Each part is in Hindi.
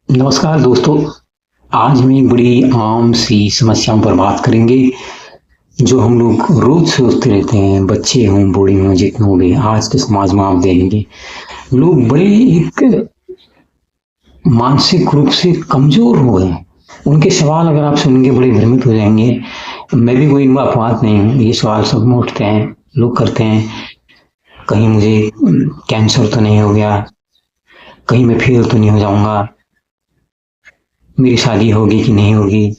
नमस्कार दोस्तों। आज हम एक बड़ी आम सी समस्याओं पर बात करेंगे जो हम लोग रोज सोचते रहते हैं। बच्चे हों बूढ़े हों जितने भी आज के समाज में आप देखेंगे लोग बड़े एक मानसिक रूप से कमजोर हो गए हैं। उनके सवाल अगर आप सुनेंगे बड़े भ्रमित हो जाएंगे। मैं भी कोई इनमें अपवाद नहीं हूँ। ये सवाल सब में उठते हैं, लोग करते हैं। कहीं मुझे कैंसर तो नहीं हो गया, कहीं मैं फेल तो नहीं हो जाऊंगा, मेरी शादी होगी कि नहीं होगी,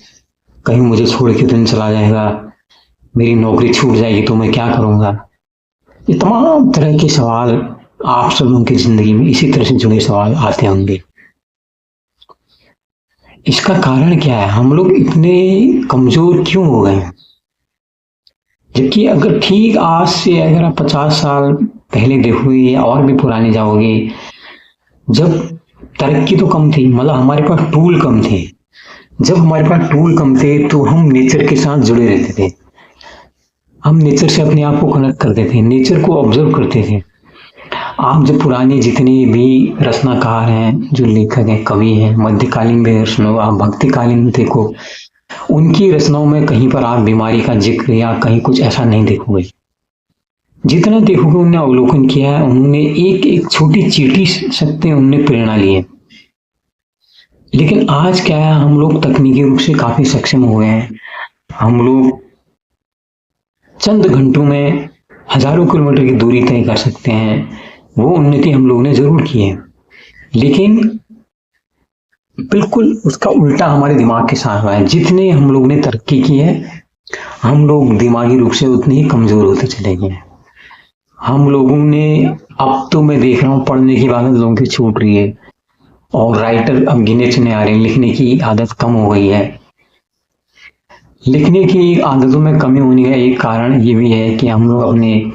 कहीं मुझे छोड़ के तो नहीं चला जाएगा, मेरी नौकरी छूट जाएगी तो मैं क्या करूंगा। ये तमाम तरह के सवाल आप सब लोगों की जिंदगी में इसी तरह से जुड़े सवाल आते होंगे। इसका कारण क्या है? हम लोग इतने कमजोर क्यों हो गए हैं? जबकि अगर ठीक आज से अगर आप 50 साल पहले देखोगे या और भी पुराने जाओगे, जब तरक्की तो कम थी, मतलब हमारे पास टूल कम थे। जब हमारे पास टूल कम थे तो हम नेचर के साथ जुड़े रहते थे। हम नेचर से अपने आप को कनेक्ट करते थे, नेचर को ऑब्जर्व करते थे। आप जब पुराने जितने भी रचनाकार हैं, जो लेखक हैं, कवि हैं, मध्यकालीन भी रचना, आप भक्तिकालीन में देखो, उनकी रचनाओं में कहीं पर आप बीमारी का जिक्र या कहीं कुछ ऐसा नहीं देखोगे। जितना देखोगे उन्होंने अवलोकन किया है, उन्होंने एक एक छोटी चींटी सकते उनने प्रेरणा ली है। लेकिन आज क्या है, हम लोग तकनीकी रूप से काफी सक्षम हो गए हैं। हम लोग चंद घंटों में हजारों किलोमीटर की दूरी तय कर सकते हैं। वो उन्नति हम लोगों ने जरूर की है, लेकिन बिल्कुल उसका उल्टा हमारे दिमाग के साथ हुआ है। जितने हम लोग ने तरक्की की है, हम लोग दिमागी रूप से उतने ही कमजोर होते चले गए हैं। हम लोगों ने, अब तो मैं देख रहा हूँ पढ़ने की आदत लोगों की छूट रही है, और राइटर अब गिने चुने आ रहे हैं, लिखने की आदत कम हो गई है। लिखने की आदतों में कमी होने का एक कारण ये भी है कि हम लोग अपने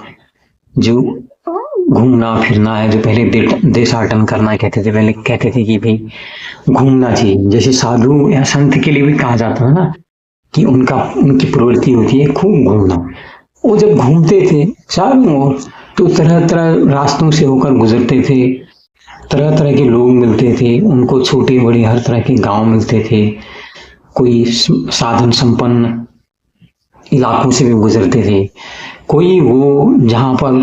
जो घूमना फिरना है, जो पहले देशाटन करना कहते थे, पहले कहते थे कि भाई घूमना चाहिए। जैसे साधु या संत के लिए भी कहा जाता है ना कि उनकी प्रवृत्ति होती है खूब घूमना। वो जब घूमते थे चारों ओर, तो तरह तरह रास्तों से होकर गुजरते थे, तरह तरह के लोग मिलते थे उनको, छोटे बड़े हर तरह के गांव मिलते थे। कोई साधन संपन्न इलाकों से भी गुजरते थे, कोई वो जहां पर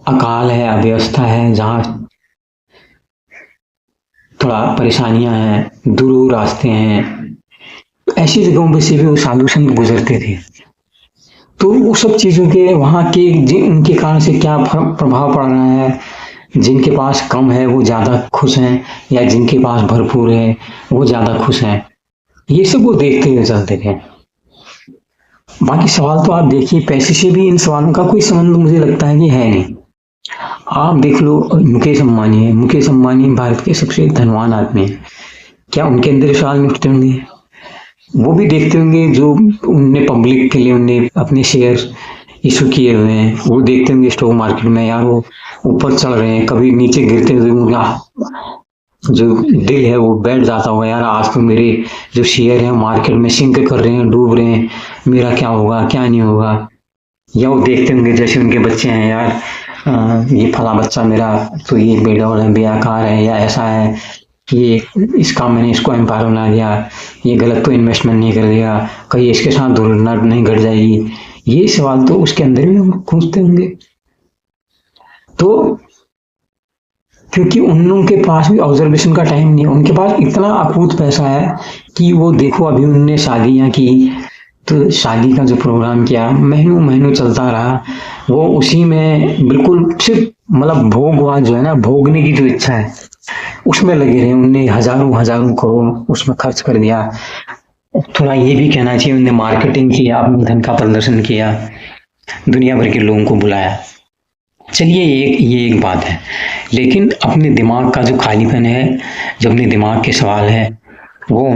अकाल है, अव्यवस्था है, जहां थोड़ा परेशानियां हैं, दूर रास्ते हैं, ऐसी जगहों पे से भी वो साधु संत गुजरते थे। तो वो सब चीजों के वहां के उनके कारण से क्या प्रभाव पड़ रहा है। जिनके पास कम है वो ज्यादा खुश हैं, या जिनके पास भरपूर है वो ज्यादा खुश हैं। ये सब वो देखते हुए चलते थे। बाकी सवाल तो आप देखिए, पैसे से भी इन सवालों का कोई संबंध मुझे लगता है कि है नहीं। आप देख लो, मुकेश अंबानी है, मुकेश अंबानी भारत के सबसे धनवान आदमी है। क्या उनके अंदर सवाल नहीं उठते होंगे? वो भी देखते होंगे जो उनने पब्लिक के लिए उनने अपने शेयर इशू किए हुए हैं। वो देखते होंगे स्टॉक मार्केट में, यार वो ऊपर चढ़ रहे हैं, कभी नीचे गिरते हुए उनका जो दिल है वो बैठ जाता होगा, यार आज तो मेरे जो शेयर है मार्केट में सिंक कर रहे हैं, डूब रहे हैं, मेरा क्या होगा क्या नहीं होगा। या वो देखते होंगे जैसे उनके बच्चे हैं, यार ये फला बच्चा मेरा तो ये बेडौल है, बेआकार है, या ऐसा है, ये इसका मैंने इसको एम्पायर बना दिया, ये गलत तो इन्वेस्टमेंट नहीं कर दिया, कहीं इसके साथ दुर्घटना नहीं घट जाएगी। ये सवाल तो उसके अंदर भी हम पूछते होंगे। तो क्योंकि उन लोगों के पास भी ऑब्जर्वेशन का टाइम नहीं है, उनके पास इतना अकूत पैसा है कि वो देखो अभी उन्होंने शादियां की, तो शादी का जो प्रोग्राम किया महीनों महीनों चलता रहा, वो उसी में बिल्कुल सिर्फ मतलब भोगवान जो है ना, भोगने की जो इच्छा है उसमें लगे रहे। उनने हजारों हजारों करोड़ उसमें खर्च कर दिया। थोड़ा ये भी कहना चाहिए, उनने मार्केटिंग किया, अपने धन का प्रदर्शन किया, दुनिया भर के लोगों को बुलाया। चलिए ये एक बात है, लेकिन अपने दिमाग का जो खालीपन है, जो अपने दिमाग के सवाल है, वो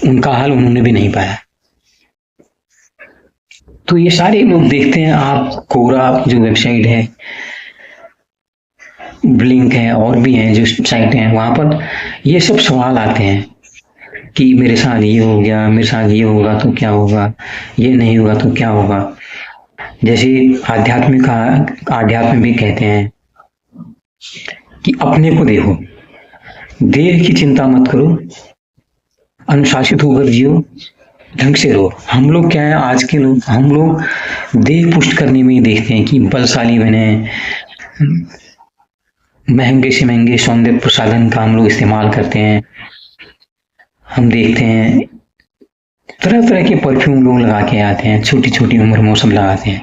उनका हल उन्होंने भी नहीं पाया। तो ये सारे लोग देखते हैं, आप कोरा जो वेबसाइट है, ब्लिंक है, और भी हैं जो साइट हैं, वहां पर ये सब सवाल आते हैं कि मेरे साथ ये हो गया, मेरे साथ ये होगा तो क्या होगा, ये नहीं होगा तो क्या होगा। जैसे आध्यात्म भी कहते हैं कि अपने को देखो, देह की चिंता मत करो, अनुशासित होकर जियो, ढंग से रहो। हम लोग क्या है, आज के लोग, हम लोग देह पुष्ट करने में ही देखते हैं कि बलशाली बने, महंगे से महंगे सौंदर्य प्रसाधन का हम लोग इस्तेमाल करते हैं। हम देखते हैं तरह तरह के परफ्यूम लोग लगा के आते हैं, छोटी छोटी उम्र में वो सब लगाते हैं,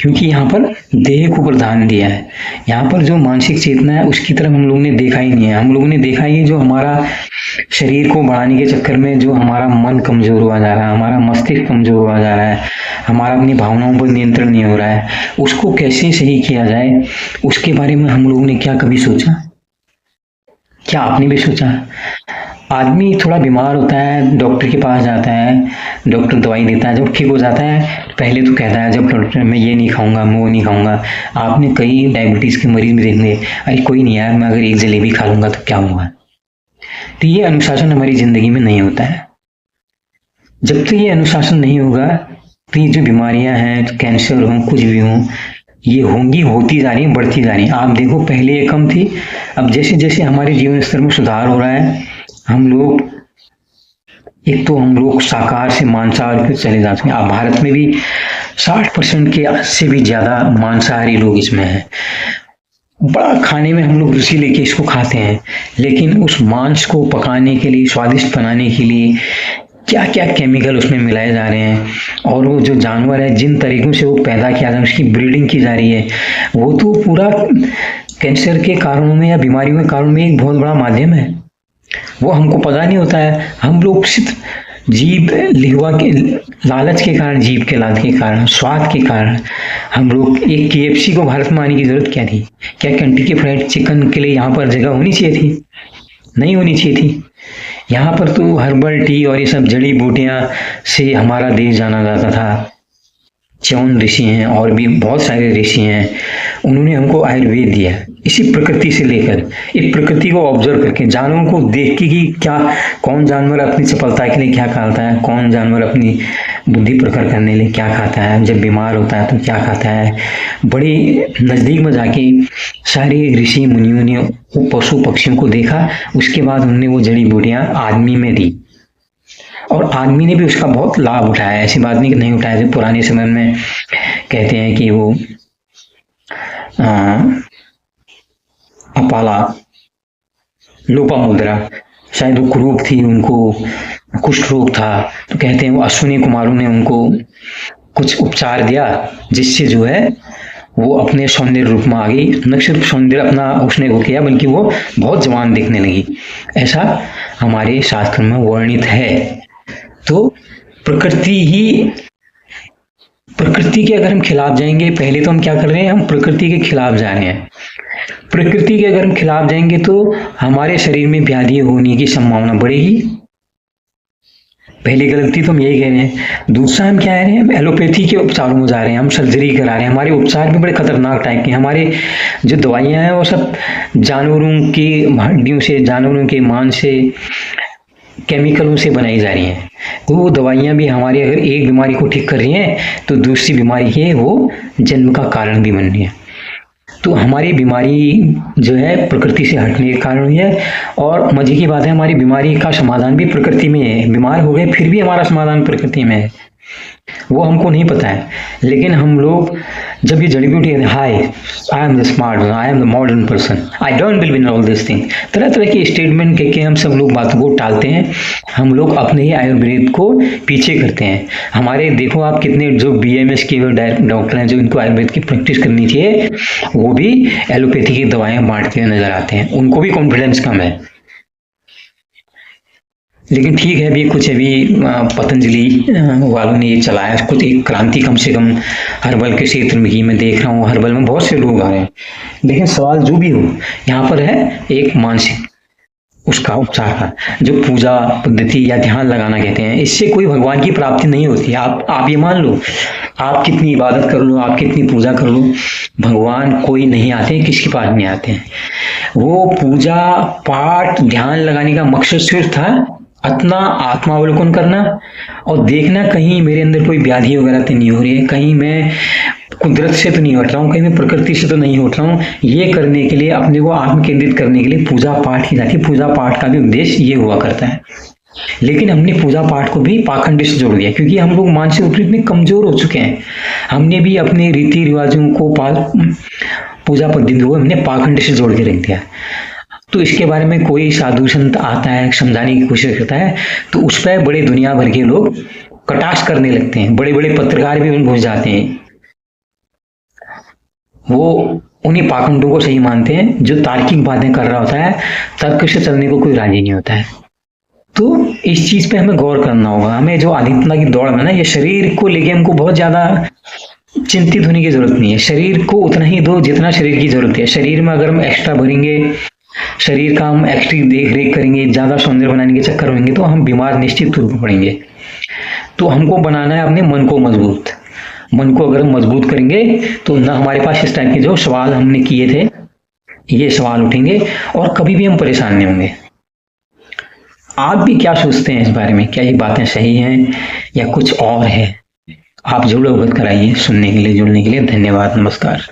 क्योंकि यहाँ पर देह को प्रधान दिया है। यहाँ पर जो मानसिक चेतना है उसकी तरफ हम लोगों ने देखा ही नहीं है। हम लोगों ने देखा ही जो हमारा शरीर को बढ़ाने के चक्कर में जो हमारा मन कमजोर हुआ जा रहा है, हमारा मस्तिष्क कमजोर हुआ जा रहा है, हमारा अपनी भावनाओं पर नियंत्रण नहीं हो रहा है, उसको कैसे सही किया जाए उसके बारे में हम लोगों ने क्या कभी सोचा? क्या आपने भी सोचा? आदमी थोड़ा बीमार होता है, डॉक्टर के पास जाता है, डॉक्टर दवाई देता है, जब ठीक हो जाता है पहले तो कहता है, जब डॉक्टर मैं ये नहीं खाऊंगा, मैं वो नहीं खाऊंगा। आपने कई डायबिटीज के मरीज में देखेंगे, अरे कोई नहीं यार, मैं अगर एक जलेबी खा लूंगा तो क्या होगा। तो ये अनुशासन हमारी जिंदगी में नहीं होता है। जब तक ये अनुशासन नहीं होगा तो ये जो बीमारियां हैं, कैंसर हो, कुछ भी हो, ये होंगी, होती जा रही है, बढ़ती जा रही है। आप देखो पहले ये कम थी, अब जैसे जैसे हमारे जीवन स्तर में सुधार हो रहा है, हम लोग एक तो हम लोग शाकाहार से मांसाहार पे चले जाते हैं। अब भारत में भी 60% के से भी ज्यादा मांसाहारी लोग इसमें हैं। बड़ा खाने में हम लोग रुचि लेके इसको खाते हैं, लेकिन उस मांस को पकाने के लिए, स्वादिष्ट बनाने के लिए क्या क्या केमिकल उसमें मिलाए जा रहे हैं, और वो जो जानवर है जिन तरीकों से वो पैदा किया जा रहा है, उसकी ब्रीडिंग की जा रही है, वो तो पूरा कैंसर के कारणों में या बीमारियों के कारणों में एक बहुत बड़ा माध्यम है। वो हमको पता नहीं होता है। हम लोग सिर्फ जीभ लिहवा के लालच के कारण, जीभ के लालच के कारण, स्वाद के कारण हम लोग एक KFC को भारत में आने की जरूरत क्या थी? क्या केंटकी फ्राइड चिकन के लिए यहाँ पर जगह होनी चाहिए थी? नहीं होनी चाहिए थी। यहाँ पर तो हर्बल टी और ये सब जड़ी बूटियां से हमारा देश जाना जाता था। च्यवन ऋषि हैं और भी बहुत सारे ऋषि हैं, उन्होंने हमको आयुर्वेद दिया इसी प्रकृति से लेकर, इस प्रकृति को ऑब्जर्व करके, जानवरों को देख के कि क्या कौन जानवर अपनी सफलता के लिए क्या खाता है, कौन जानवर अपनी बुद्धि प्रखर करने के लिए क्या खाता है, जब बीमार होता है तो क्या खाता है। बड़ी नजदीक में जाके सारे ऋषि मुनियों ने पशु पक्षियों को देखा, उसके बाद उन्होंने वो जड़ी बूटियां आदमी में दी, और आदमी ने भी उसका बहुत लाभ उठाया। ऐसी बात नहीं कि नहीं उठाया। जो पुराने समय में कहते हैं कि वो अपाला, लोपामुद्रा, शायद वो कुरूप थी, उनको कुष्ठ रोग था, तो कहते हैं वो अश्विनी कुमारों ने उनको कुछ उपचार दिया, जिससे जो है वो अपने सौंदर्य रूप में आ गई। न सिर्फ सौंदर्य अपना उसने वो किया, बल्कि वो बहुत जवान दिखने लगी। ऐसा हमारे शास्त्र में वर्णित है। तो प्रकृति के अगर हम खिलाफ जाएंगे, पहले तो हम क्या कर रहे हैं, हम प्रकृति के खिलाफ जा रहे हैं। प्रकृति के अगर हम खिलाफ जाएंगे तो हमारे शरीर में व्याधि होने की संभावना बढ़ेगी। पहली गलती तो हम यही कह रहे हैं। दूसरा हम क्या कह रहे हैं, हम एलोपैथी के उपचारों में जा रहे हैं, हम सर्जरी करा रहे हैं। हमारे उपचार भी बड़े खतरनाक टाइप के, हमारे जो दवाइयां हैं वो सब जानवरों की हड्डियों से, जानवरों के मांस से, केमिकलों से बनाई जा रही हैं। तो वो दवाइयां भी हमारी अगर एक बीमारी को ठीक कर रही हैं तो दूसरी बीमारी के वो जन्म का कारण भी बन रही है। तो हमारी बीमारी जो है प्रकृति से हटने के कारण हुई है। और मजे की बात है, हमारी बीमारी का समाधान भी प्रकृति में है। बीमार हो गए फिर भी हमारा समाधान प्रकृति में है, वो हमको नहीं पता है। लेकिन हम लोग जब ये जड़ी बूटी, hi I am the smart, I am the modern person, I don't believe in all this thing, तरह तरह के स्टेटमेंट कहके हम सब लोग बातों को टालते हैं। हम लोग अपने ही आयुर्वेद को पीछे करते हैं। हमारे देखो आप कितने जो BMS के डॉक्टर हैं, जो इनको आयुर्वेद की प्रैक्टिस करनी चाहिए, वो भी एलोपैथी की दवाएं बांटते हुए नजर आते हैं। उनको भी कॉन्फिडेंस कम है। लेकिन ठीक है, अभी कुछ अभी पतंजलि वालों ने ये चलाया, कुछ एक क्रांति कम से कम हर्बल के क्षेत्र में की। मैं देख रहा हूँ हर्बल में बहुत से लोग आ रहे हैं। लेकिन सवाल जो भी हो, यहाँ पर है एक मानसिक उसका उपचार का, जो पूजा पद्धति या ध्यान लगाना कहते हैं, इससे कोई भगवान की प्राप्ति नहीं होती। आप ये मान लो, आप कितनी इबादत कर लो, आप कितनी पूजा कर लो, भगवान कोई नहीं आते, किसके पास नहीं आते हैं। वो पूजा पाठ ध्यान लगाने का मकसद सिर्फ था अपना आत्मावलोकन करना और देखना कहीं मेरे अंदर कोई व्याधि वगैरह तो नहीं हो रही है, कहीं मैं कुदरत से तो नहीं हट रहा हूँ, कहीं मैं प्रकृति से तो नहीं हट रहा हूँ। ये करने के लिए, अपने को आत्म केंद्रित करने के लिए पूजा पाठ की जाती है। पूजा पाठ का भी उद्देश्य ये हुआ करता है। लेकिन हमने पूजा पाठ को भी पाखंड से जोड़ दिया, क्योंकि हम लोग मानसिक रूप से इतने कमजोर हो चुके हैं। हमने भी अपने रीति रिवाजों को पूजा पद्धति को हमने पाखंड से जोड़ के रख दिया। तो इसके बारे में कोई साधु संत आता है, समझाने की कोशिश करता है, तो उस पर बड़े दुनिया भर के लोग कटाक्ष करने लगते हैं। बड़े बड़े पत्रकार भी उन घुस जाते हैं। वो उन्हीं पाखंडों को सही मानते हैं। जो तार्किक बातें कर रहा होता है, तर्क से चलने को कोई राजी नहीं होता है। तो इस चीज पे हमें गौर करना होगा। हमें जो आध्यात्मिकता की दौड़ में ना, ये शरीर को लेके हमको बहुत ज्यादा चिंतित होने की जरूरत नहीं है। शरीर को उतना ही दो जितना शरीर की जरूरत है। शरीर में अगर हम एक्स्ट्रा भरेंगे, शरीर का हम एक्स्ट्रा देख रेख करेंगे, ज्यादा सौंदर्य बनाने के चक्कर होंगे, तो हम बीमार निश्चित रूप में पड़ेंगे। तो हमको बनाना है अपने मन को मजबूत। मन को अगर हम मजबूत करेंगे तो ना हमारे पास इस टाइप के जो सवाल हमने किए थे, ये सवाल उठेंगे और कभी भी हम परेशान नहीं होंगे। आप भी क्या सोचते हैं इस बारे में? क्या ये बातें सही हैं या कुछ और है? आप जरूर अवगत कराइए। सुनने के लिए, जुड़ने के लिए धन्यवाद। नमस्कार।